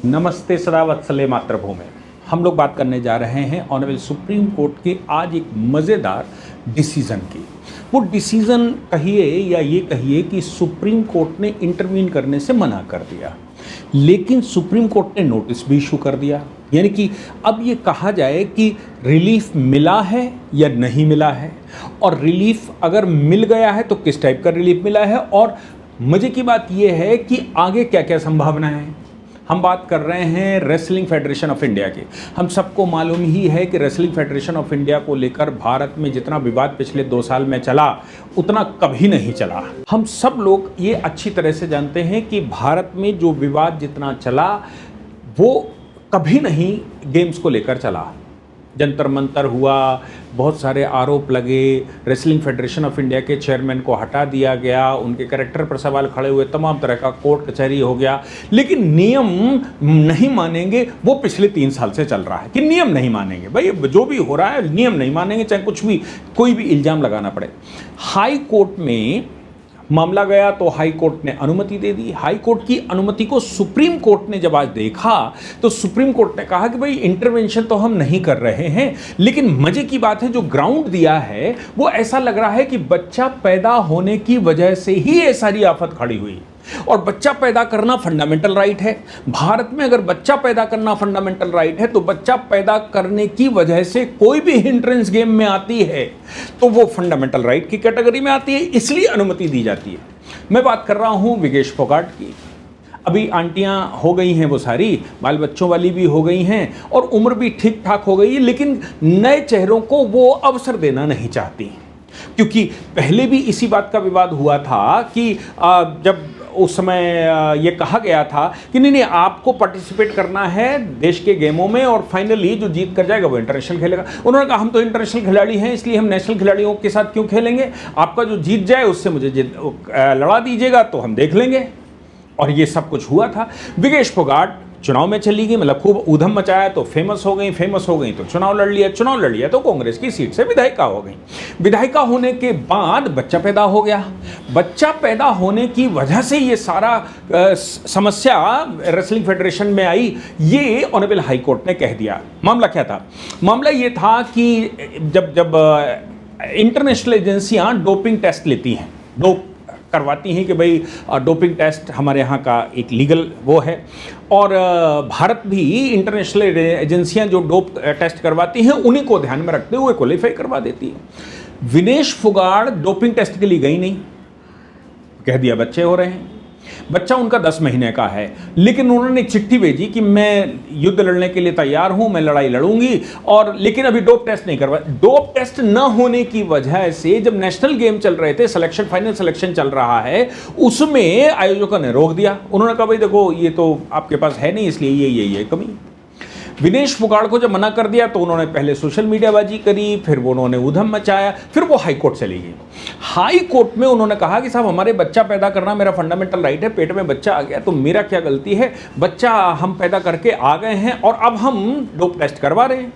नमस्ते सदा वत्सले मातृभूमि। हम लोग बात करने जा रहे हैं ऑनरेबल सुप्रीम कोर्ट के आज एक मज़ेदार डिसीज़न की। वो डिसीज़न कहिए या ये कहिए कि सुप्रीम कोर्ट ने इंटरवीन करने से मना कर दिया, लेकिन सुप्रीम कोर्ट ने नोटिस भी इशू कर दिया। यानी कि अब ये कहा जाए कि रिलीफ मिला है या नहीं मिला है, और रिलीफ अगर मिल गया है तो किस टाइप का रिलीफ मिला है, और मज़े की बात ये है कि आगे क्या क्या संभावना है। हम बात कर रहे हैं रेसलिंग फेडरेशन ऑफ इंडिया की। हम सबको मालूम ही है कि रेसलिंग फेडरेशन ऑफ इंडिया को लेकर भारत में जितना विवाद पिछले 2 साल में चला उतना कभी नहीं चला। हम सब लोग ये अच्छी तरह से जानते हैं कि भारत में जो विवाद जितना चला वो कभी नहीं गेम्स को लेकर चला। जंतर मंतर हुआ, बहुत सारे आरोप लगे, रेसलिंग फेडरेशन ऑफ इंडिया के चेयरमैन को हटा दिया गया, उनके कैरेक्टर पर सवाल खड़े हुए, तमाम तरह का कोर्ट कचहरी हो गया, लेकिन नियम नहीं मानेंगे वो पिछले 3 साल से चल रहा है कि नियम नहीं मानेंगे। भाई जो भी हो रहा है नियम नहीं मानेंगे, चाहे कुछ भी कोई भी इल्ज़ाम लगाना पड़े। हाई कोर्ट में मामला गया तो हाई कोर्ट ने अनुमति दे दी। हाई कोर्ट की अनुमति को सुप्रीम कोर्ट ने जब आज देखा तो सुप्रीम कोर्ट ने कहा कि भाई इंटरवेंशन तो हम नहीं कर रहे हैं, लेकिन मजे की बात है जो ग्राउंड दिया है वो ऐसा लग रहा है कि बच्चा पैदा होने की वजह से ही ये सारी आफत खड़ी हुई। और बच्चा पैदा करना फंडामेंटल राइट है भारत में। अगर बच्चा पैदा करना फंडामेंटल राइट है तो बच्चा पैदा करने की वजह से कोई भी हिंड्रेंस गेम में आती है तो वो फंडामेंटल राइट की कैटेगरी में आती है, इसलिए अनुमति दी जाती है। मैं बात कर रहा हूं विवेश फोगाट की। अभी आंटियां हो गई हैं, वो सारी बाल बच्चों वाली भी हो गई हैं और उम्र भी ठीक ठाक हो गई है, लेकिन नए चेहरों को वो अवसर देना नहीं चाहती, क्योंकि पहले भी इसी बात का विवाद हुआ था कि जब उस समय ये कहा गया था कि नहीं आपको पार्टिसिपेट करना है देश के गेमों में और फाइनली जो जीत कर जाएगा वो इंटरनेशनल खेलेगा। उन्होंने कहा हम तो इंटरनेशनल खिलाड़ी हैं, इसलिए हम नेशनल खिलाड़ियों के साथ क्यों खेलेंगे, आपका जो जीत जाए उससे मुझे लड़ा दीजिएगा तो हम देख लेंगे। और ये सब कुछ हुआ था। विवेश फोगाट चुनाव में चली गई, मतलब खूब ऊधम मचाया तो फेमस हो गई तो चुनाव लड़ लिया तो कांग्रेस की सीट से विधायिका हो गई। विधायिका होने के बाद बच्चा पैदा हो गया। बच्चा पैदा होने की वजह से ये सारा समस्या रेसलिंग फेडरेशन में आई, ये ऑनरेबल हाई कोर्ट ने कह दिया। मामला क्या था? मामला ये था कि जब इंटरनेशनल एजेंसियां डोपिंग टेस्ट लेती हैं, डोप करवाती हैं कि भाई डोपिंग टेस्ट हमारे यहाँ का एक लीगल वो है, और भारत भी इंटरनेशनल एजेंसियां जो डोप टेस्ट करवाती हैं उन्हीं को ध्यान में रखते हुए क्वालिफाई करवा देती है। विनेश फोगाट डोपिंग टेस्ट के लिए गई नहीं, कह दिया बच्चे हो रहे हैं। बच्चा उनका 10 महीने का है, लेकिन उन्होंने एक चिट्ठी भेजी कि मैं युद्ध लड़ने के लिए तैयार हूं, मैं लड़ाई लड़ूंगी, और लेकिन अभी डोप टेस्ट नहीं करवा। डोप टेस्ट न होने की वजह से जब नेशनल गेम चल रहे थे, सिलेक्शन फाइनल सिलेक्शन चल रहा है, उसमें आयोजकों ने रोक दिया। उन्होंने कहा भाई देखो ये तो आपके पास है नहीं, इसलिए ये कमी। विनेश फोगाट को जब मना कर दिया तो उन्होंने पहले सोशल मीडियाबाजी करी, फिर वो उन्होंने ऊधम मचाया, फिर वो हाई कोर्ट चली गई। हाई कोर्ट में उन्होंने कहा कि साहब हमारे बच्चा पैदा करना मेरा फंडामेंटल राइट है, पेट में बच्चा आ गया तो मेरा क्या गलती है, बच्चा हम पैदा करके आ गए हैं और अब हम डोप टेस्ट करवा रहे हैं।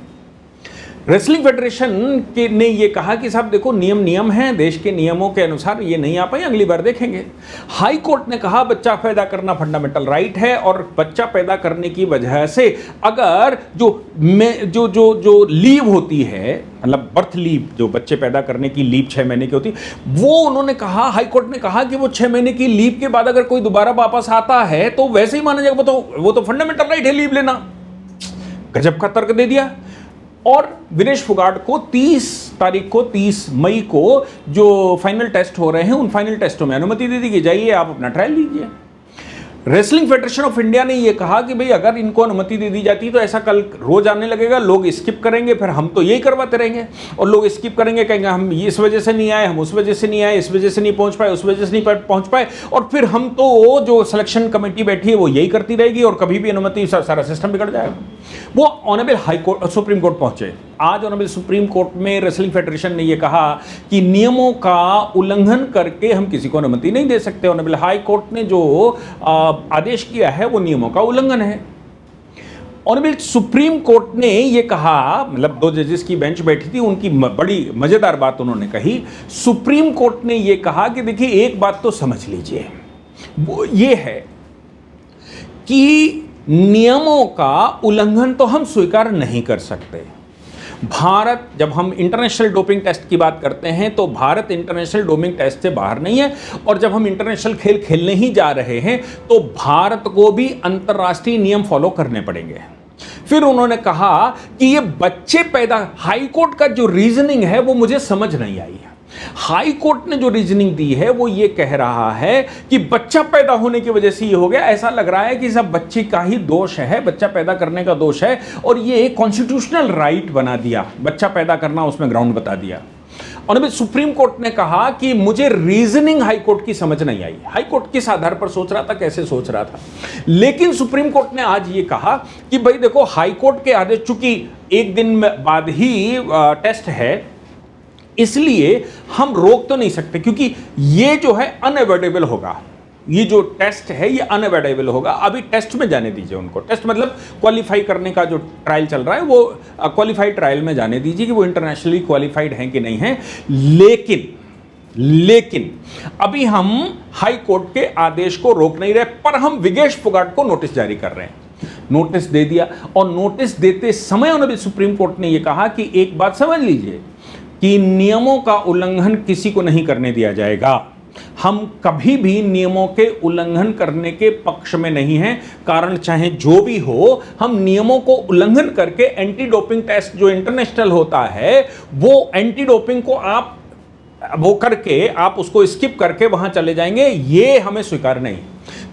रेसलिंग फेडरेशन के ने ये कहा कि साहब देखो नियम हैं, देश के नियमों के अनुसार ये नहीं आ पाए, अगली बार देखेंगे। हाई कोर्ट ने कहा बच्चा पैदा करना फंडामेंटल राइट है, और बच्चा पैदा करने की वजह से अगर जो लीव होती है, मतलब बर्थ लीव, जो बच्चे पैदा करने की लीव 6 महीने की होती है, वो उन्होंने कहा, हाई कोर्ट ने कहा कि वो 6 महीने की लीव के बाद अगर कोई दोबारा वापस आता है तो वैसे ही माना जाएगा, वो तो फंडामेंटल राइट है लीव लेना। गजब का तर्क दे दिया। और विनेश फोगाट को 30 मई को जो फाइनल टेस्ट हो रहे हैं उन फाइनल टेस्टों में अनुमति दे दी कि जाइए आप अपना ट्रायल लीजिए। रेसलिंग फेडरेशन ऑफ इंडिया ने यह कहा कि भाई अगर इनको अनुमति दे दी जाती तो ऐसा कल रोज आने लगेगा, लोग स्किप करेंगे, फिर हम तो यही करवाते रहेंगे, और लोग स्किप करेंगे, कहेंगे हम इस वजह से नहीं आए, हम उस वजह से नहीं आए, इस वजह से नहीं पहुंच पाए, उस वजह से नहीं पहुंच पाए, और फिर हम तो जो सिलेक्शन कमेटी बैठी है वो यही करती रहेगी और कभी भी अनुमति सारा सिस्टम बिगड़ जाएगा। वो honourable high court supreme court पहुंचे। आज ऑनरेबल सुप्रीम कोर्ट में रेसलिंग फेडरेशन ने यह कहा कि नियमों का उल्लंघन करके हम किसी को अनुमति नहीं दे सकते। ऑनरेबल हाई कोर्ट ने जो आदेश किया है वो नियमों का उल्लंघन है। ऑनरेबल सुप्रीम कोर्ट ने यह कहा, मतलब 2 जजेस की बेंच बैठी थी, उनकी बड़ी मजेदार बात उन्होंने कही। सुप्रीम कोर्ट ने यह कहा कि देखिए एक बात तो समझ लीजिए, वो ये है कि नियमों का उल्लंघन तो हम स्वीकार नहीं कर सकते। भारत, जब हम इंटरनेशनल डोपिंग टेस्ट की बात करते हैं तो भारत इंटरनेशनल डोपिंग टेस्ट से बाहर नहीं है, और जब हम इंटरनेशनल खेल खेलने ही जा रहे हैं तो भारत को भी अंतर्राष्ट्रीय नियम फॉलो करने पड़ेंगे। फिर उन्होंने कहा कि ये बच्चे पैदा, हाई कोर्ट का जो रीजनिंग है वो मुझे समझ नहीं आई है। हाई कोर्ट ने जो रीजनिंग दी है वो ये कह रहा है कि बच्चा पैदा होने की वजह से ये हो गया। ऐसा लग रहा है कि सब बच्चे का ही दोष है, बच्चा पैदा करने का दोष है, और ये कॉन्स्टिट्यूशनल राइट बना दिया, बच्चा पैदा करना उसमें ग्राउंड बता दिया। और अभी सुप्रीम कोर्ट ने कहा कि मुझे रीजनिंग हाई कोर्ट की समझ नहीं आई। हाई कोर्ट किस आधार पर सोच रहा था, कैसे सोच रहा था, लेकिन सुप्रीम कोर्ट ने आज ये कहा कि भाई देखो, हाई कोर्ट के आदेश, चूंकि एक दिन बाद ही टेस्ट है, इसलिए हम रोक तो नहीं सकते, क्योंकि ये जो है अनअवॉइडेबल होगा। ये जो टेस्ट है ये अनअवॉइडेबल होगा। अभी टेस्ट में जाने दीजिए उनको, टेस्ट मतलब क्वालिफाई करने का जो ट्रायल चल रहा है वो क्वालिफाइड ट्रायल में जाने दीजिए कि वो इंटरनेशनली क्वालिफाइड हैं कि नहीं हैं। लेकिन अभी हम हाई कोर्ट के आदेश को रोक नहीं रहे, पर हम विगेश फोगाट को नोटिस जारी कर रहे हैं। नोटिस दे दिया, और नोटिस देते समय उन्होंने, सुप्रीम कोर्ट ने यह कहा कि एक बात समझ लीजिए कि नियमों का उल्लंघन किसी को नहीं करने दिया जाएगा। हम कभी भी नियमों के उल्लंघन करने के पक्ष में नहीं हैं, कारण चाहे जो भी हो। हम नियमों को उल्लंघन करके एंटी डोपिंग टेस्ट जो इंटरनेशनल होता है, वो एंटी डोपिंग को आप वो करके आप उसको स्किप करके वहां चले जाएंगे, ये हमें स्वीकार नहीं।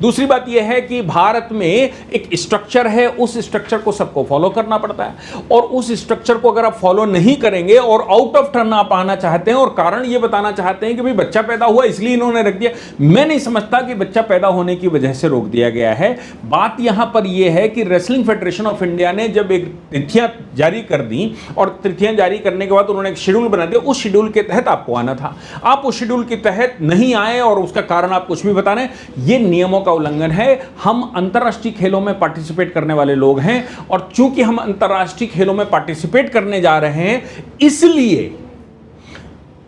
दूसरी बात यह है कि भारत में एक स्ट्रक्चर है, उस स्ट्रक्चर को सबको फॉलो करना पड़ता है, और उस स्ट्रक्चर को अगर आप फॉलो नहीं करेंगे और आउट ऑफ टर्न आप आना चाहते हैं और कारण ये बताना चाहते हैं कि भाई बच्चा पैदा हुआ इसलिए इन्होंने रख दिया, मैं नहीं समझता कि बच्चा पैदा होने की वजह से रोक दिया गया है। बात यहां पर यह है कि रेसलिंग फेडरेशन ऑफ इंडिया ने जब एक तिथियां जारी कर दी, और तिथियां जारी करने के बाद उन्होंने एक शेड्यूल बना दिया, उस शेड्यूल के तहत आपको आना था, आप उस शेड्यूल के तहत नहीं आए और उसका कारण आप कुछ भी बता रहे हैं, ये नियमों का उल्लंघन है। हम अंतर्राष्ट्रीय खेलों में पार्टिसिपेट करने वाले लोग हैं, और चूंकि हम अंतर्राष्ट्रीय खेलों में पार्टिसिपेट करने जा रहे हैं, इसलिए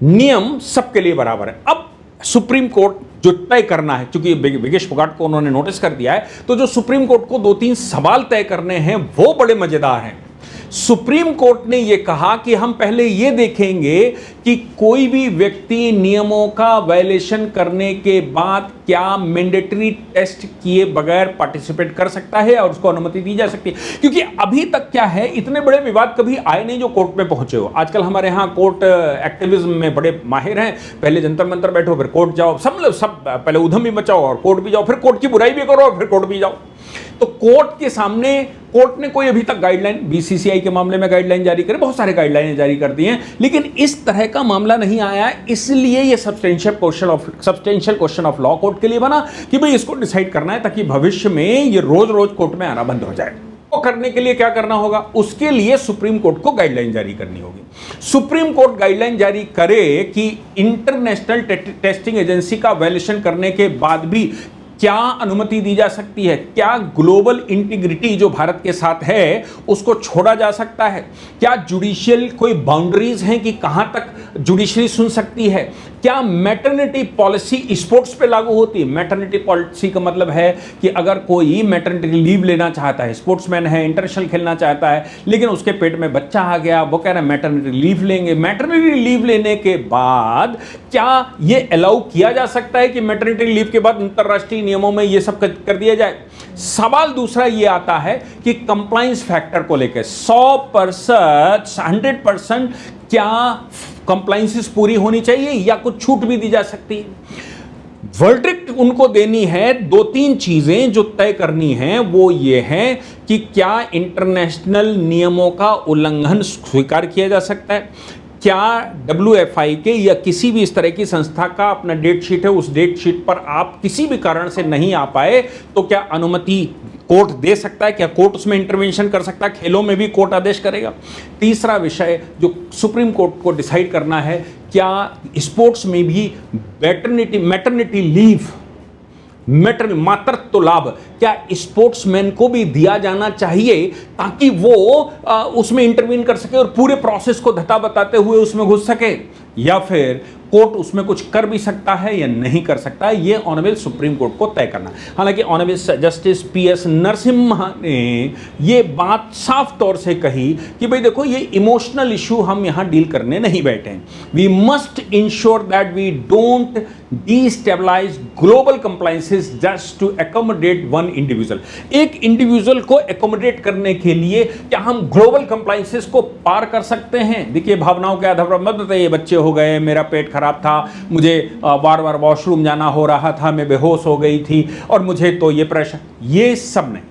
नियम सबके लिए बराबर है। अब सुप्रीम कोर्ट जो तय करना है, चूंकि विगेश फोगाट को उन्होंने नोटिस कर दिया है, तो जो सुप्रीम कोर्ट को 2-3 सवाल तय करने हैं वो बड़े मजेदार हैं। सुप्रीम कोर्ट ने यह कहा कि हम पहले यह देखेंगे कि कोई भी व्यक्ति नियमों का वायलेशन करने के बाद क्या मैंडेटरी टेस्ट किए बगैर पार्टिसिपेट कर सकता है और उसको अनुमति दी जा सकती है। क्योंकि अभी तक क्या है, इतने बड़े विवाद कभी आए नहीं जो कोर्ट में पहुंचे हो। आजकल हमारे यहाँ कोर्ट एक्टिविज्म में बड़े माहिर हैं, पहले जंतर मंतर बैठो, फिर कोर्ट जाओ, सब पहले उधम भी मचाओ और कोर्ट भी जाओ, फिर कोर्ट की बुराई भी करो और फिर कोर्ट भी जाओ। तो कोर्ट के सामने, कोर्ट ने कोई अभी तक गाइडलाइन, बीसीसीआई के मामले में गाइडलाइन जारी करे, बहुत सारे गाइडलाइनें जारी कर दी हैं, लेकिन इस तरह का मामला नहीं आया है। इसलिए ये substantial question of law court के लिए बना कि भाई इसको डिसाइड करना है, ताकि भविष्य में ये रोज रोज कोर्ट में आना बंद हो जाए। तो करने के लिए क्या करना होगा, उसके लिए सुप्रीम कोर्ट को गाइडलाइन जारी करनी होगी। सुप्रीम कोर्ट गाइडलाइन जारी करे कि इंटरनेशनल टेस्टिंग एजेंसी का वायलेशन करने के बाद भी क्या अनुमति दी जा सकती है, क्या ग्लोबल इंटीग्रिटी जो भारत के साथ है उसको छोड़ा जा सकता है, क्या जुडिशियल कोई बाउंड्रीज हैं कि कहां तक जुडिशरी सुन सकती है, क्या मैटरनिटी पॉलिसी स्पोर्ट्स पे लागू होती है। मैटरनिटी पॉलिसी का मतलब है कि अगर कोई मैटरनिटी लीव लेना चाहता है, स्पोर्ट्समैन है, इंटरनेशनल खेलना चाहता है, लेकिन उसके पेट में बच्चा आ गया, वो कह रहे हैं मैटरनिटी लीव लेंगे, मैटरनिटी लीव लेने के बाद क्या ये अलाउ किया जा सकता है कि मैटरनिटी लीव के बाद अंतरराष्ट्रीय नियमों में ये सब कर दिया जाए। सवाल दूसरा ये आता है कि कंप्लायंस फैक्टर को लेकर 100% क्या कंप्लायंसेस पूरी होनी चाहिए या कुछ छूट भी दी जा सकती है। वर्डिक्ट उनको देनी है, 2-3 चीजें जो तय करनी है वो ये है कि क्या इंटरनेशनल नियमों का उल्लंघन स्वीकार किया जा सकता है, क्या WFI के या किसी भी इस तरह की संस्था का अपना डेट शीट है, उस डेट शीट पर आप किसी भी कारण से नहीं आ पाए तो क्या अनुमति कोर्ट दे सकता है, क्या कोर्ट उसमें इंटरवेंशन कर सकता है, खेलों में भी कोर्ट आदेश करेगा। तीसरा विषय जो सुप्रीम कोर्ट को डिसाइड करना है, क्या स्पोर्ट्स में भी मैटरनिटी लीव, मातृत्व लाभ क्या स्पोर्ट्समैन को भी दिया जाना चाहिए, ताकि वो उसमें इंटरवीन कर सके और पूरे प्रोसेस को धता बताते हुए उसमें घुस सके। या फिर कोर्ट उसमें कुछ कर भी सकता है या नहीं कर सकता है, ये ऑनरेबल सुप्रीम कोर्ट को तय करना। हालांकि ऑनरेबल जस्टिस PS नरसिम्हा ने ये बात साफ तौर से कही कि भाई देखो, ये इमोशनल इशू हम यहां डील करने नहीं बैठे हैं। We must ensure that we don't destabilise global compliances just to accommodate one individual. एक इंडिविजुअल को एकोमोडेट करने के लिए क्या हम ग्लोबल कंप्लायंसेस को पार कर सकते हैं? देखिए, भावनाओं के आधार पर मत बताइए बच्चे हो गए, मेरा पेट खराब था, मुझे बार बार वॉशरूम जाना हो रहा था, मैं बेहोश हो गई थी और मुझे तो ये प्रेशर, ये सब नहीं।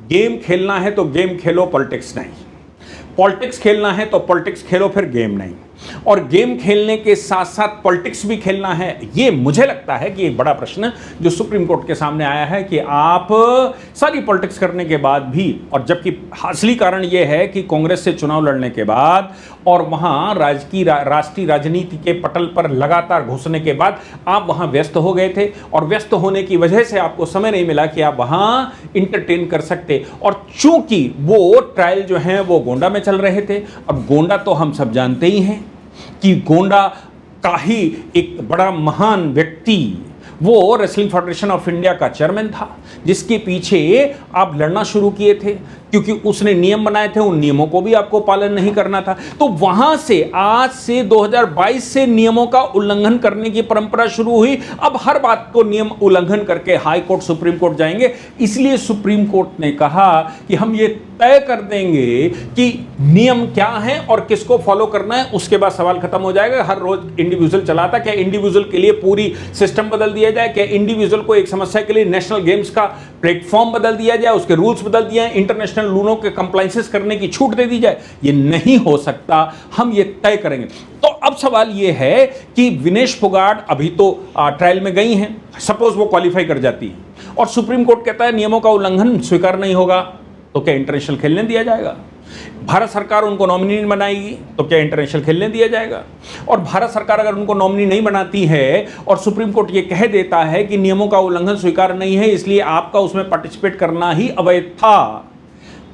गेम खेलना है तो गेम खेलो, पॉलिटिक्स नहीं। पॉलिटिक्स खेलना है तो पॉलिटिक्स खेलो, फिर गेम नहीं। और गेम खेलने के साथ साथ पॉलिटिक्स भी खेलना है, ये मुझे लगता है कि एक बड़ा प्रश्न जो सुप्रीम कोर्ट के सामने आया है कि आप सारी पॉलिटिक्स करने के बाद भी, और जबकि असली कारण यह है कि कांग्रेस से चुनाव लड़ने के बाद और वहां राष्ट्रीय राजनीति के पटल पर लगातार घुसने के बाद आप वहां व्यस्त हो गए थे, और व्यस्त होने की वजह से आपको समय नहीं मिला कि आप वहां इंटरटेन कर सकते। और चूंकि वो ट्रायल जो है वो गोंडा में चल रहे थे, अब गोंडा तो हम सब जानते ही हैं कि गोंडा का ही एक बड़ा महान व्यक्ति, वो रेसलिंग फेडरेशन ऑफ इंडिया का चेयरमैन था, जिसके पीछे आप लड़ना शुरू किए थे क्योंकि उसने नियम बनाए थे, उन नियमों को भी आपको पालन नहीं करना था। तो वहां से आज से 2022 से नियमों का उल्लंघन करने की परंपरा शुरू हुई। अब हर बात को नियम उल्लंघन करके हाई कोर्ट, सुप्रीम कोर्ट जाएंगे। इसलिए सुप्रीम कोर्ट ने कहा कि हम ये तय कर देंगे कि नियम क्या है और किसको फॉलो करना है, उसके बाद सवाल खत्म हो जाएगा। हर रोज इंडिविजुअल चलाता, क्या इंडिविजुअल के लिए पूरी सिस्टम बदल दिया जाए? क्या इंडिविजुअल को एक समस्या के लिए नेशनल गेम्स का प्लेटफॉर्म बदल दिया जाए, उसके रूल्स बदल दिए जाए, इंटरनेशनल लूनों के कंप्लायंसेस करने की छूट दे दी जाए? ये नहीं हो सकता, हम ये तय करेंगे। तो अब सवाल ये है कि विनेश फोगाट अभी तो ट्रायल में गई हैं, सपोज वो क्वालिफाई कर जाती है और सुप्रीम कोर्ट कहता है नियमों का उल्लंघन स्वीकार नहीं होगा, तो क्या इंटरनेशनल खेलने दिया जाएगा? भारत सरकार उनको नॉमिनी बनाएगी तो क्या इंटरनेशनल खेलने दिया जाएगा? और भारत सरकार अगर उनको नॉमिनी नहीं बनाती है और सुप्रीम कोर्ट ये कह देता है कि नियमों का उल्लंघन स्वीकार नहीं है, इसलिए आपका उसमें पार्टिसिपेट करना ही अवैध था,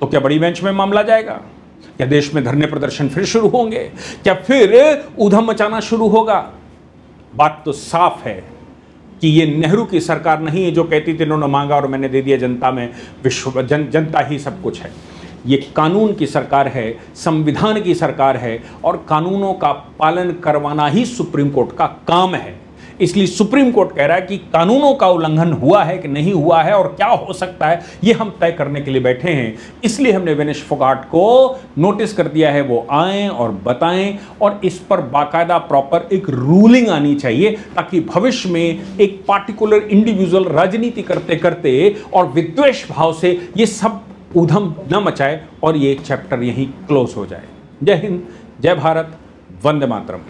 तो क्या बड़ी बेंच में मामला जाएगा? क्या देश में धरने प्रदर्शन फिर शुरू होंगे? क्या फिर ऊधम मचाना शुरू होगा? बात तो साफ है कि ये नेहरू की सरकार नहीं है जो कहती थी इन्होंने मांगा और मैंने दे दिया, जनता में जनता ही सब कुछ है। ये कानून की सरकार है, संविधान की सरकार है, और कानूनों का पालन करवाना ही सुप्रीम कोर्ट का काम है। इसलिए सुप्रीम कोर्ट कह रहा है कि कानूनों का उल्लंघन हुआ है कि नहीं हुआ है और क्या हो सकता है, ये हम तय करने के लिए बैठे हैं। इसलिए हमने विनेश फोगाट को नोटिस कर दिया है, वो आएं और बताएं, और इस पर बाकायदा प्रॉपर एक रूलिंग आनी चाहिए, ताकि भविष्य में एक पार्टिकुलर इंडिविजुअल राजनीति करते करते और विद्वेष भाव से ये सब ऊधम न मचाए और ये चैप्टर यहीं क्लोज हो जाए। जय हिंद, जय भारत, वंदे मातरम।